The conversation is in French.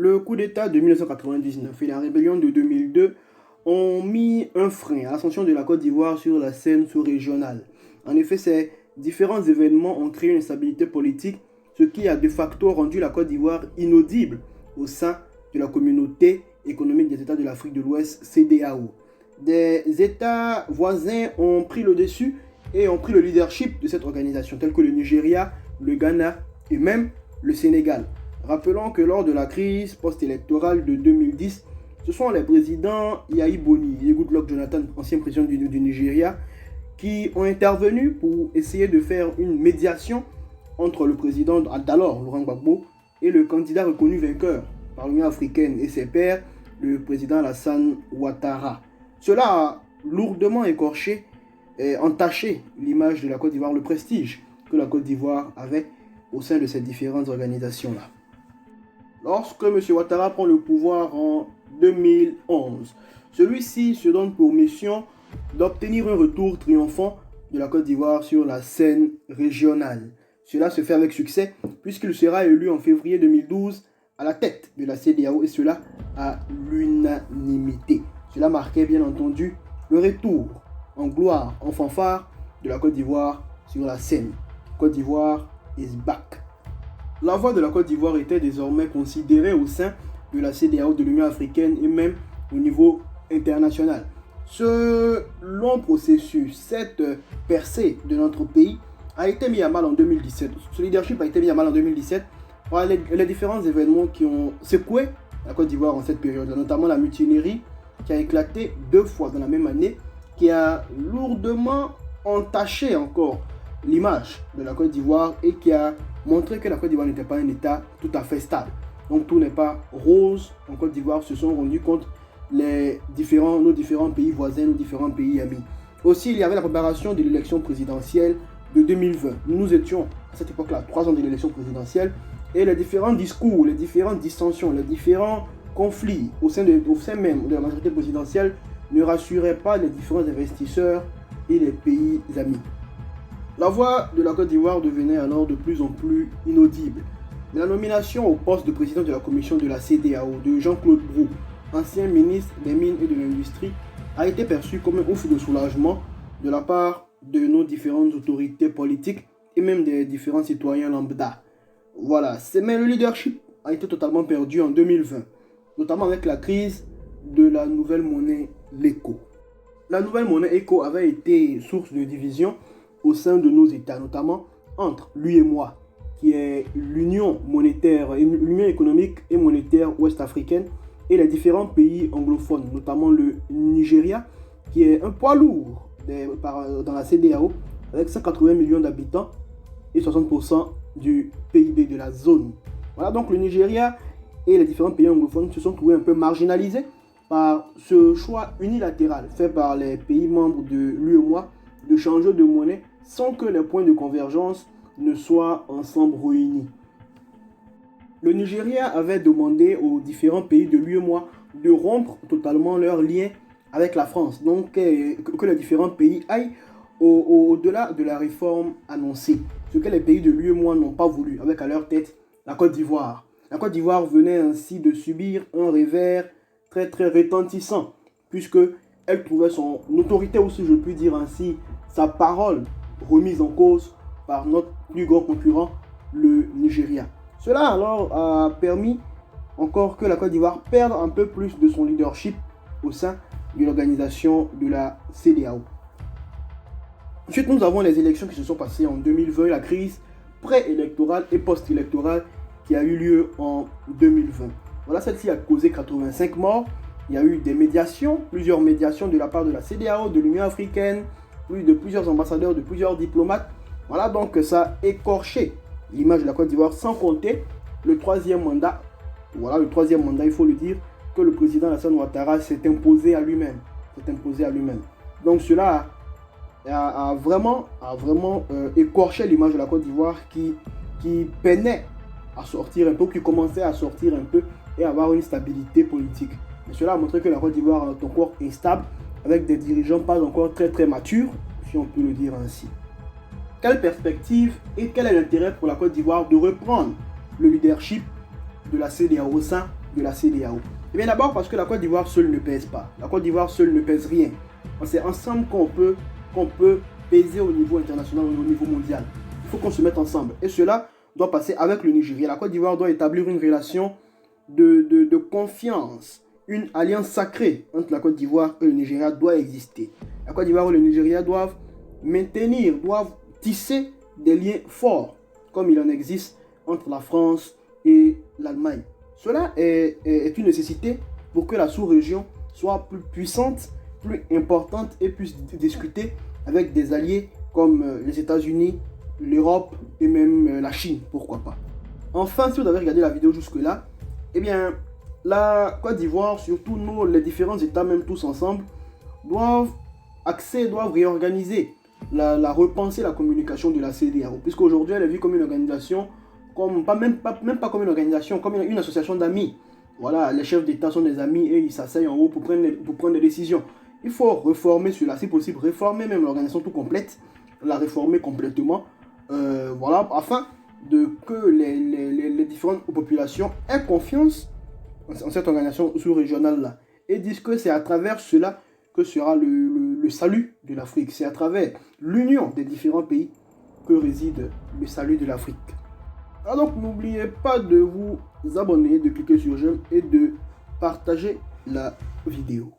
Le coup d'État de 1999 et la rébellion de 2002 ont mis un frein à l'ascension de la Côte d'Ivoire sur la scène sous-régionale. En effet, ces différents événements ont créé une instabilité politique, ce qui a de facto rendu la Côte d'Ivoire inaudible au sein de la communauté économique des États de l'Afrique de l'Ouest, CEDEAO. Des États voisins ont pris le dessus et ont pris le leadership de cette organisation, tels que le Nigeria, le Ghana et même le Sénégal. Rappelons que lors de la crise post-électorale de 2010, ce sont les présidents Yahi Boni et Goodluck Jonathan, ancien président du Nigeria, qui ont intervenu pour essayer de faire une médiation entre le président d'alors, Laurent Gbagbo, et le candidat reconnu vainqueur par l'Union africaine et ses pairs, le président Alassane Ouattara. Cela a lourdement écorché et entaché l'image de la Côte d'Ivoire, le prestige que la Côte d'Ivoire avait au sein de ces différentes organisations-là. Lorsque M. Ouattara prend le pouvoir en 2011, celui-ci se donne pour mission d'obtenir un retour triomphant de la Côte d'Ivoire sur la scène régionale. Cela se fait avec succès puisqu'il sera élu en février 2012 à la tête de la CEDEAO et cela à l'unanimité. Cela marquait bien entendu le retour en gloire, en fanfare de la Côte d'Ivoire sur la scène. Côte d'Ivoire is back. La voix de la Côte d'Ivoire était désormais considérée au sein de la CEDEAO, de l'Union africaine et même au niveau international. Ce long processus, cette percée de notre pays a été mis à mal en 2017. Ce leadership a été mis à mal en 2017 par les différents événements qui ont secoué la Côte d'Ivoire en cette période, notamment la mutinerie qui a éclaté 2 fois dans la même année, qui a lourdement entaché encore l'image de la Côte d'Ivoire et qui a montré que la Côte d'Ivoire n'était pas un État tout à fait stable. Donc tout n'est pas rose en Côte d'Ivoire, se sont rendus compte nos différents pays voisins, nos différents pays amis. Aussi, il y avait la préparation de l'élection présidentielle de 2020. Nous étions à cette époque-là, 3 ans de l'élection présidentielle, et les différents discours, les différentes dissensions, les différents conflits au sein même de la majorité présidentielle ne rassuraient pas les différents investisseurs et les pays amis. La voix de la Côte d'Ivoire devenait alors de plus en plus inaudible. La nomination au poste de président de la commission de la CEDEAO de Jean-Claude Brou, ancien ministre des Mines et de l'Industrie, a été perçue comme un ouf de soulagement de la part de nos différentes autorités politiques et même des différents citoyens lambda. Voilà, mais le leadership a été totalement perdu en 2020, notamment avec la crise de la nouvelle monnaie, l'ECO. La nouvelle monnaie ECO avait été source de division au sein de nos États, notamment entre lui et moi, qui est l'Union monétaire, l'Union économique et monétaire ouest-africaine, et les différents pays anglophones, notamment le Nigeria, qui est un poids lourd dans la CEDEAO, avec 180 millions d'habitants et 60% du PIB de la zone. Voilà, donc le Nigeria et les différents pays anglophones se sont trouvés un peu marginalisés par ce choix unilatéral fait par les pays membres de l'UEMOA de changer de monnaie sans que les points de convergence ne soient ensemble réunis. Le Nigeria avait demandé aux différents pays de l'UEMOA de rompre totalement leurs liens avec la France, donc que les différents pays aillent au-delà de la réforme annoncée, ce que les pays de l'UEMOA n'ont pas voulu, avec à leur tête la Côte d'Ivoire. La Côte d'Ivoire venait ainsi de subir un revers très très retentissant, puisque elle trouvait son autorité, ou si je puis dire ainsi, sa parole remise en cause par notre plus grand concurrent, le Nigeria. Cela alors a permis encore que la Côte d'Ivoire perde un peu plus de son leadership au sein de l'organisation de la CEDEAO. Ensuite, nous avons les élections qui se sont passées en 2020, la crise préélectorale et post-électorale qui a eu lieu en 2020. Voilà, celle-ci a causé 85 morts. Il y a eu des médiations, plusieurs médiations de la part de la CEDEAO, de l'Union africaine, de plusieurs ambassadeurs, de plusieurs diplomates. Voilà, donc ça a écorché l'image de la Côte d'Ivoire, sans compter le 3e mandat. Voilà, le 3e mandat, il faut le dire, que le président Alassane Ouattara s'est imposé à lui-même. Donc cela a vraiment écorché l'image de la Côte d'Ivoire qui peinait à sortir un peu, qui commençait à sortir un peu et avoir une stabilité politique. Et cela a montré que la Côte d'Ivoire est encore instable, avec des dirigeants pas encore très très matures, si on peut le dire ainsi. Quelle perspective et quel est l'intérêt pour la Côte d'Ivoire de reprendre le leadership de la CEDEAO au sein de la CEDEAO? Eh bien d'abord parce que la Côte d'Ivoire seule ne pèse pas. La Côte d'Ivoire seule ne pèse rien. C'est ensemble qu'on peut peser au niveau international, au niveau mondial. Il faut qu'on se mette ensemble. Et cela doit passer avec le Nigeria. La Côte d'Ivoire doit établir une relation de confiance. Une alliance sacrée entre la Côte d'Ivoire et le Nigeria doit exister. La Côte d'Ivoire et le Nigeria doivent tisser des liens forts, comme il en existe entre la France et l'Allemagne. Cela est une nécessité pour que la sous-région soit plus puissante, plus importante et puisse discuter avec des alliés comme les États-Unis, l'Europe et même la Chine, pourquoi pas. Enfin, si vous avez regardé la vidéo jusque-là, eh bien, la Côte d'Ivoire, surtout nous, les différents États, même tous ensemble, doivent réorganiser, repenser la communication de la CEDEAO, puisqu'aujourd'hui elle est vue comme une organisation, même pas comme une organisation, comme une association d'amis. Voilà, les chefs d'État sont des amis et ils s'asseyent en haut pour prendre des décisions. Il faut reformer cela, si possible, réformer même l'organisation tout complète, la réformer complètement, voilà, afin que les différentes populations aient confiance en cette organisation sous-régionale-là et disent que c'est à travers cela que sera le salut de l'Afrique. C'est à travers l'union des différents pays que réside le salut de l'Afrique. Alors donc n'oubliez pas de vous abonner, de cliquer sur j'aime et de partager la vidéo.